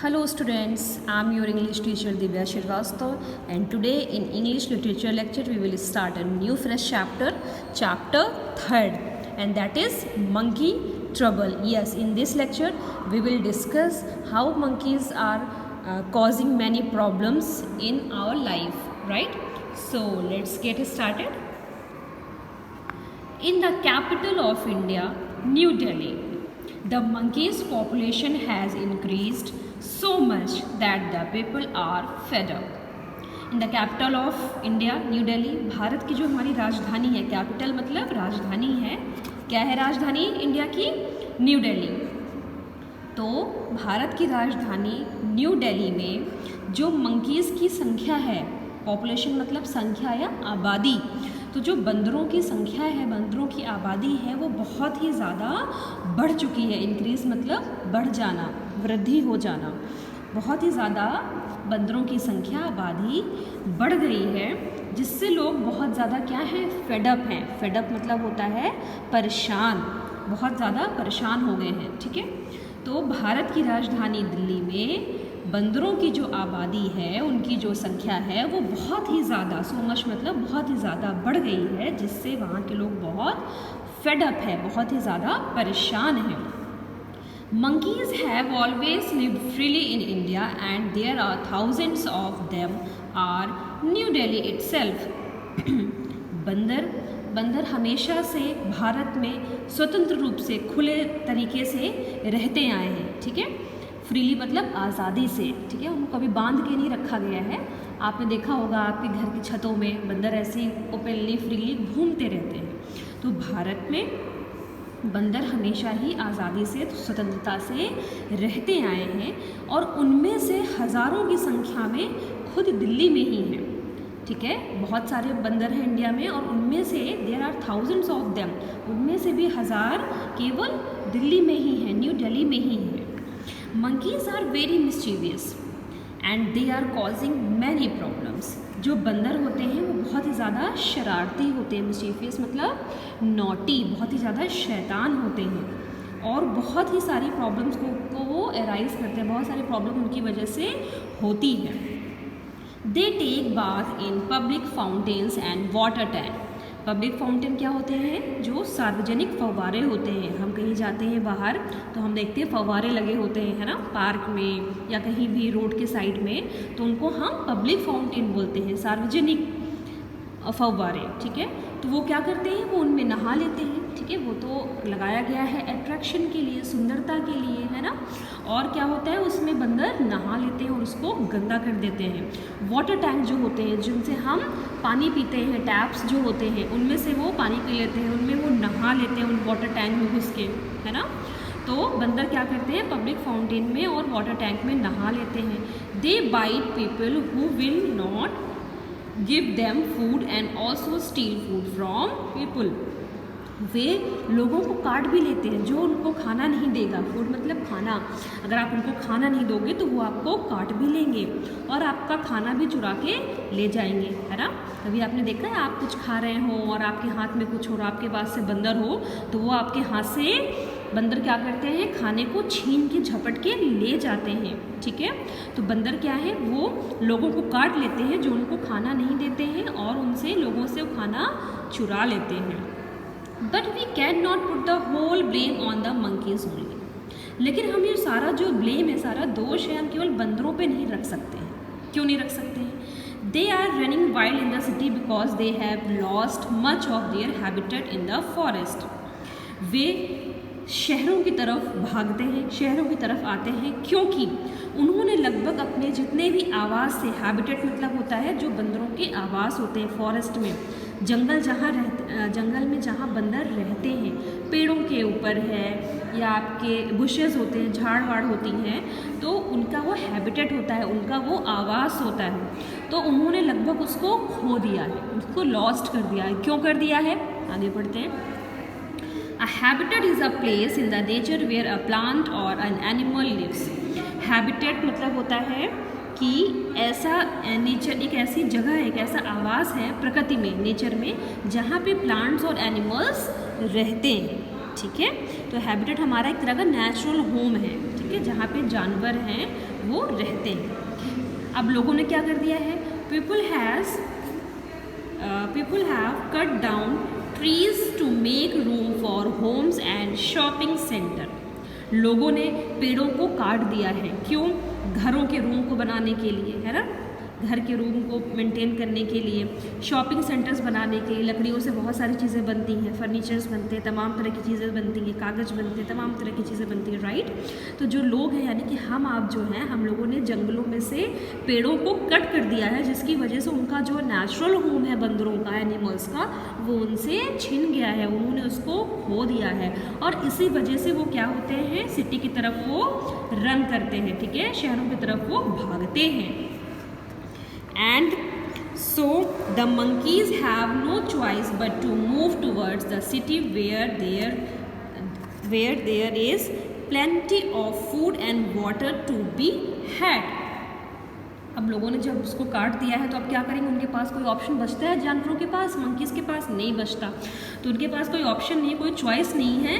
Hello students, I am your English teacher Divya Shrivastava, and today in English literature lecture we will start a new fresh chapter, Chapter-3, and that is Monkey Trouble. Yes, in this lecture we will discuss how monkeys are causing many problems in our life, right? So let's get started. In the capital of India, New Delhi, the monkeys' population has increased so much that the people are fed up. In the capital of India, New Delhi, Bharat की जो हमारी राजधानी है, capital मतलब राजधानी है, क्या है राजधानी इंडिया की? न्यू दिल्ली। तो भारत की राजधानी न्यू दिल्ली में जो मंकीज़ की संख्या है, पॉपुलेशन मतलब संख्या या आबादी, तो जो बंदरों की संख्या है, बंदरों की आबादी है, वो बहुत ही ज़्यादा बढ़ चुकी है। इंक्रीज़ मतलब बढ़ जाना, वृद्धि हो जाना। बहुत ही ज़्यादा बंदरों की संख्या, आबादी बढ़ गई है, जिससे लोग बहुत ज़्यादा क्या है, फेडअप हैं। फेडअप मतलब होता है परेशान, बहुत ज़्यादा परेशान हो गए हैं। ठीक है, तो भारत की राजधानी दिल्ली में बंदरों की जो आबादी है, उनकी जो संख्या है, वो बहुत ही ज़्यादा, सो मच मतलब बहुत ही ज़्यादा बढ़ गई है, जिससे वहाँ के लोग बहुत फेडअप है, बहुत ही ज़्यादा परेशान हैं। Monkeys have always lived freely in India and there are thousands of them are New Delhi itself. बंदर हमेशा से भारत में स्वतंत्र रूप से खुले तरीके से रहते आए हैं। ठीक है, फ्रीली मतलब आज़ादी से। ठीक है, उनको कभी बांध के नहीं रखा गया है। आपने देखा होगा आपके घर की छतों में बंदर ऐसे ओपनली फ्रीली घूमते रहते हैं। तो भारत में बंदर हमेशा ही आज़ादी से, स्वतंत्रता से रहते आए हैं और उनमें से हज़ारों की संख्या में खुद दिल्ली में ही हैं। ठीक है, बहुत सारे बंदर हैं इंडिया में और उनमें से there are thousands of them, उनमें से भी हज़ार केवल दिल्ली में ही हैं, न्यू दिल्ली में ही हैं। Monkeys are very mischievous and they are causing many problems. जो बंदर होते हैं वो बहुत ही ज़्यादा शरारती होते हैं। mischievous मतलब नॉटी, बहुत ही ज़्यादा शैतान होते हैं और बहुत ही सारी प्रॉब्लम्स को वो अराइज करते हैं, बहुत सारी प्रॉब्लम उनकी वजह से होती है। They take bath in public fountains and water tank. Public fountain क्या होते हैं? जो सार्वजनिक फव्वारे होते हैं। हम कहीं जाते हैं बाहर तो हम देखते हैं फव्वारे लगे होते हैं, है ना, पार्क में या कहीं भी रोड के साइड में, तो उनको हम पब्लिक फाउंटेन बोलते हैं, सार्वजनिक फव्वारे। ठीक है, तो वो क्या करते हैं, वो उनमें नहा लेते हैं। ठीक है, वो तो लगाया गया है अट्रैक्शन के लिए, सुंदरता के लिए, है ना। और क्या होता है, उसमें बंदर नहा लेते हैं और उसको गंदा कर देते हैं। वाटर टैंक जो होते हैं, जिनसे हम पानी पीते हैं, टैप्स जो होते हैं, उनमें से वो पानी पी लेते हैं, उनमें वो नहा लेते हैं, उन वाटर टैंक में घुस के, है ना। तो बंदर क्या करते हैं, पब्लिक फाउंटेन में और वाटर टैंक में नहा लेते हैं। They bite people who will not give them food and also steal food from people. वे लोगों को काट भी लेते हैं जो उनको खाना नहीं देगा। फूड मतलब खाना, अगर आप उनको खाना नहीं दोगे तो वो आपको काट भी लेंगे और आपका खाना भी चुरा के ले जाएंगे, है ना। कभी आपने देखा है, आप कुछ खा रहे हो और आपके हाथ में कुछ और आपके पास से बंदर हो, तो वो आपके हाथ से बंदर क्या करते हैं, खाने को छीन के झपट के ले जाते हैं। ठीक है, तो बंदर क्या है, वो लोगों को काट लेते हैं जो उनको खाना नहीं देते हैं और उनसे लोगों से वो खाना चुरा लेते हैं। But we can not put the whole blame on the monkeys only. लेकिन हम ये सारा जो ब्लेम है, सारा दोष है, हम केवल बंदरों पे नहीं रख सकते हैं। क्यों नहीं रख सकते हैं? They are running wild in the city because they have lost much of their habitat in the forest. वे शहरों की तरफ भागते हैं, शहरों की तरफ आते हैं, क्योंकि उन्होंने लगभग अपने जितने भी आवास से, हैबिटेट मतलब होता है जो बंदरों के आवास होते हैं फॉरेस्ट में, जंगल में जहाँ बंदर रहते हैं, पेड़ों के ऊपर है या आपके बुशेस होते हैं, झाड़ वाड़ होती हैं, तो उनका वो हैबिटेट होता है, उनका वो आवास होता है, तो उन्होंने लगभग उसको खो दिया है, उसको लॉस्ट कर दिया है। क्यों कर दिया है, आगे बढ़ते हैं। A habitat is a place in the nature where a plant or an animal lives. Habitat मतलब होता है कि ऐसा नेचर, एक ऐसी जगह है, एक ऐसा आवास है प्रकृति में, नेचर में, जहाँ पे प्लांट्स और एनिमल्स रहते हैं। ठीक है। तो हैबिटेट हमारा एक तरह का नेचुरल होम है, ठीक है, जहाँ पे जानवर हैं वो रहते हैं। अब लोगों ने क्या कर दिया है, people have cut down trees to make room for homes and shopping centre. लोगों ने पेड़ों को काट दिया है, क्यों? घरों के रूम को बनाने के लिए, है ना, घर के रूम को मेंटेन करने के लिए, शॉपिंग सेंटर्स बनाने के लिए। लकड़ियों से बहुत सारी चीज़ें बनती हैं, फर्नीचर्स बनते हैं, तमाम तरह की चीज़ें बनती हैं, कागज़ बनते हैं, तमाम तरह की चीज़ें बनती हैं, राइट। तो जो लोग हैं यानी कि हम आप जो हैं, हम लोगों ने जंगलों में से पेड़ों को कट कर दिया है, जिसकी वजह से उनका जो नेचुरल होम है बंदरों का, एनिमल्स का, वो उनसे छिन गया है, उन्होंने उसको खो दिया है। और इसी वजह से वो क्या होते हैं, सिटी की तरफ वो रन करते हैं, ठीक है, शहरों की तरफ वो भागते हैं। And so the monkeys have no choice but to move towards the city where there is plenty of food and water to be had. अब लोगों ने जब उसको काट दिया है तो अब क्या करेंगे, उनके पास कोई ऑप्शन बचता है जानवरों के पास, मंकीज़ के पास नहीं बचता। तो उनके पास कोई ऑप्शन नहीं है, कोई चॉइस नहीं है,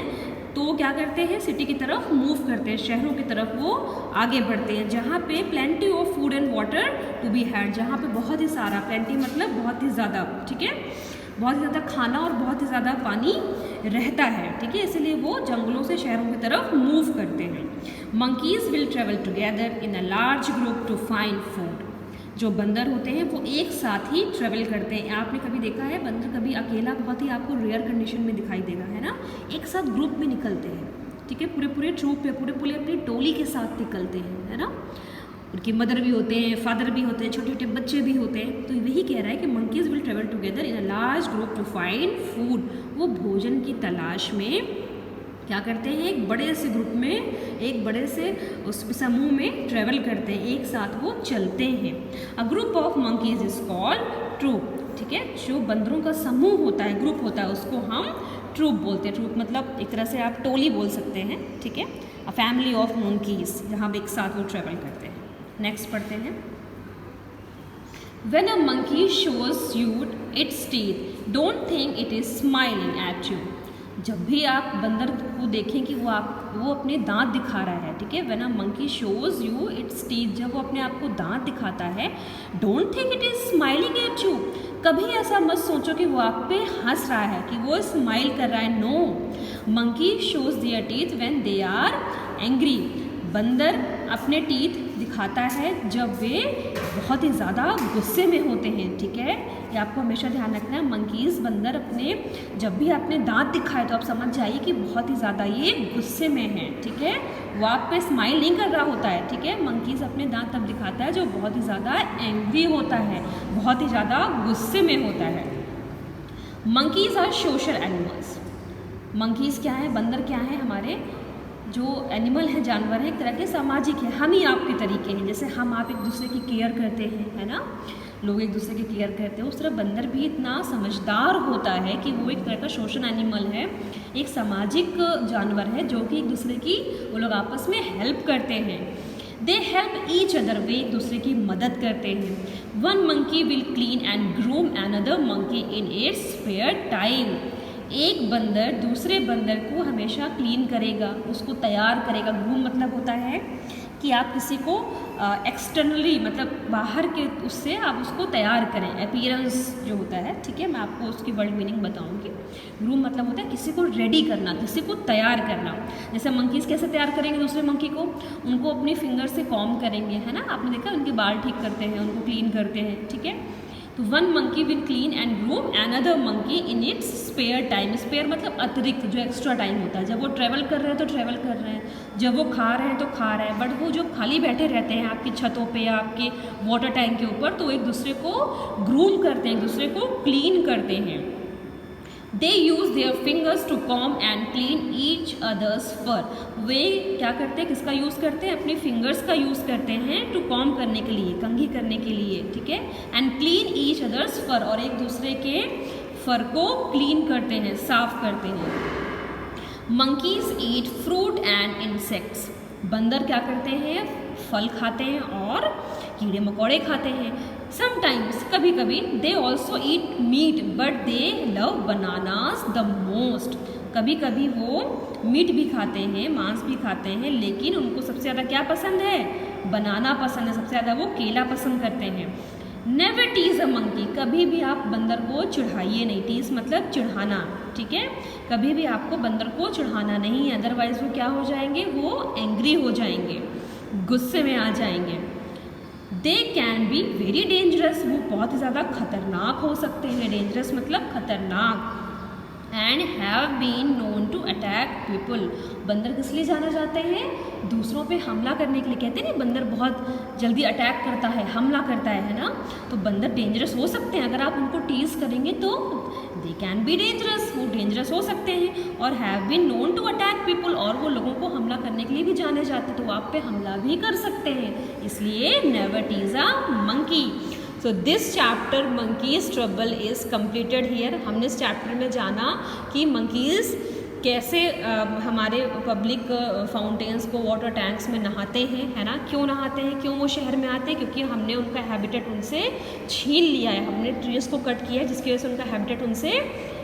तो वो क्या करते हैं, सिटी की तरफ मूव करते हैं, शहरों की तरफ वो आगे बढ़ते हैं, जहाँ पे plenty of food and water to be had, जहाँ पे बहुत ही सारा, प्लेंटी मतलब बहुत ही ज़्यादा, ठीक है, बहुत ही ज़्यादा खाना और बहुत ही ज़्यादा पानी रहता है, ठीक है, इसलिए वो जंगलों से शहरों की तरफ मूव करते हैं। Monkeys will travel together in a large group to find food. जो बंदर होते हैं वो एक साथ ही ट्रेवल करते हैं। आपने कभी देखा है बंदर कभी अकेला, बहुत ही आपको रेयर कंडीशन में दिखाई देगा, है ना, एक साथ ग्रुप में निकलते हैं, ठीक है, पूरे ट्रूप पे, पूरे अपनी टोली के साथ निकलते हैं, है ना। उनकी मदर भी होते हैं, फादर भी होते हैं, छोटे छोटे बच्चे भी होते हैं। तो यही कह रहा है कि monkeys will travel together in a large group to find food. वो भोजन की तलाश में क्या करते हैं, एक बड़े से ग्रुप में, एक बड़े से उस समूह में ट्रेवल करते हैं, एक साथ वो चलते हैं। A group of monkeys is called troop, ठीक है, जो बंदरों का समूह होता है, ग्रुप होता है, उसको हम ट्रूप बोलते हैं। ट्रूप मतलब एक तरह से आप टोली बोल सकते हैं, ठीक है, अ फैमिली ऑफ मंकीज, जहाँ एक साथ वो ट्रेवल करते हैं। नेक्स्ट पढ़ते हैं। When a monkey shows you its teeth, don't think it is smiling at you. जब भी आप बंदर को देखें कि वो अपने दांत दिखा रहा है, ठीक है, when a monkey shows you it's teeth, जब वो अपने आप को दांत दिखाता है, don't think it is smiling at you, कभी ऐसा मत सोचो कि वो आप पे हंस रहा है, कि वो स्माइल कर रहा है। No, monkey shows their teeth when they are angry. बंदर अपने टीथ दिखाता है जब वे बहुत ही ज़्यादा गुस्से में होते हैं, ठीक है, ये आपको हमेशा ध्यान रखना है। मंकीज़, बंदर अपने जब भी अपने दांत दिखाए तो आप समझ जाइए कि बहुत ही ज़्यादा ये गुस्से में है, ठीक है, वो आप पे स्माइल नहीं कर रहा होता है, ठीक है। मंकीज़ अपने दांत तब दिखाता है जो बहुत ही ज़्यादा एंग्री होता है, बहुत ही ज़्यादा गुस्से में होता है। Monkeys are social animals. Monkeys क्या है, बंदर क्या है, हमारे जो एनिमल है, जानवर है, एक तरह के सामाजिक है, हम ही आपके तरीके हैं, जैसे हम आप एक दूसरे की केयर करते हैं, है ना, लोग एक दूसरे की केयर करते हैं, उस तरह बंदर भी इतना समझदार होता है कि वो एक तरह का सोशल एनिमल है, एक सामाजिक जानवर है, जो कि एक दूसरे की, वो लोग आपस में हेल्प करते हैं। दे हेल्प ईच अदर, वे एक दूसरे की मदद करते हैं। One monkey will clean and groom another monkey in its spare time. एक बंदर दूसरे बंदर को हमेशा क्लीन करेगा, उसको तैयार करेगा। ग्रूम मतलब होता है कि आप किसी को एक्सटर्नली, मतलब बाहर के उससे आप उसको तैयार करें, अपीयरेंस जो होता है, ठीक है, मैं आपको उसकी वर्ड मीनिंग बताऊंगी। ग्रूम मतलब होता है किसी को रेडी करना, किसी को तैयार करना। जैसे मंकीज़ कैसे तैयार करेंगे दूसरे मंकी को, उनको अपनी फिंगर से कॉम्ब करेंगे, है ना, आपने देखा उनके बाल ठीक करते हैं, उनको क्लीन करते हैं, ठीक है। तो one monkey will clean and groom another monkey in its spare time. Spare मतलब अतिरिक्त, जो एक्स्ट्रा टाइम होता है, जब वो ट्रैवल कर रहे हैं तो ट्रैवल कर रहे हैं, जब वो खा रहे हैं तो खा रहे हैं, बट वो जो खाली बैठे रहते हैं आपकी छतों पे या आपके वाटर टैंक के ऊपर, तो एक दूसरे को ग्रूम करते हैं, एक दूसरे को क्लीन करते हैं। They use their fingers to comb and clean each other's fur. वे क्या करते हैं, किसका यूज़ करते हैं, अपने फिंगर्स का यूज़ करते हैं टू कॉम करने के लिए, कंघी करने के लिए, ठीक है, एंड क्लीन ईच अदर्स फर, और एक दूसरे के फर को क्लीन करते हैं, साफ करते हैं। Monkeys eat fruit and insects. बंदर क्या करते हैं, फल खाते हैं और कीड़े मकोड़े खाते हैं। समटाइम्स, कभी कभी, they also eat meat but they love bananas the most. कभी कभी वो मीट भी खाते हैं, मांस भी खाते हैं, लेकिन उनको सबसे ज़्यादा क्या पसंद है? बनाना पसंद है, सबसे ज़्यादा वो केला पसंद करते हैं। नेवर टीज अ मंकी, कभी भी आप बंदर को चिढ़ाइए नहीं। टीज मतलब चिढ़ाना, ठीक है? कभी भी आपको बंदर को चिढ़ाना नहीं है, अदरवाइज वो क्या हो जाएंगे? वो एंग्री हो जाएंगे, गुस्से में आ जाएंगे। दे कैन बी वेरी डेंजरस, वो बहुत ही ज़्यादा खतरनाक हो सकते हैं। डेंजरस मतलब खतरनाक। And have been known to attack people, बंदर किस लिए जाना जाते हैं? दूसरों पे हमला करने के लिए। कहते हैं ना बंदर बहुत जल्दी अटैक करता है, हमला करता है ना? तो बंदर डेंजरस हो सकते हैं, अगर आप उनको टीज करेंगे तो दे कैन बी डेंजरस, वो डेंजरस हो सकते हैं। और have been known to attack people, और वो लोगों को हमला करने के लिए भी जाने जाते हैं, तो वो आप पे हमला भी कर सकते हैं। इसलिए never tease a monkey. So this chapter monkeys trouble is completed here. हमने इस चैप्टर में जाना कि मंकीज़ कैसे हमारे पब्लिक फाउंटेन्स को, वाटर टैंक्स में नहाते हैं, है ना? क्यों नहाते हैं, क्यों वो शहर में आते हैं? क्योंकि हमने उनका हैबिटेट उनसे छीन लिया है, हमने ट्रीज़ को कट किया है, जिसकी वजह से उनका हैबिटेट उनसे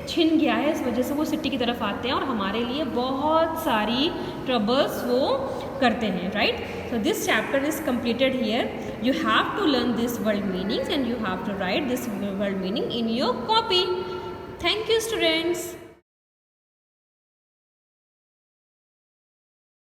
छिन गया है। इस वजह से वो सिटी की तरफ आते हैं और हमारे लिए बहुत सारी ट्रबल्स वो करते हैं, right? So this chapter is completed here. You have to learn this word meanings and you have to write this word meaning in your copy. Thank you, students.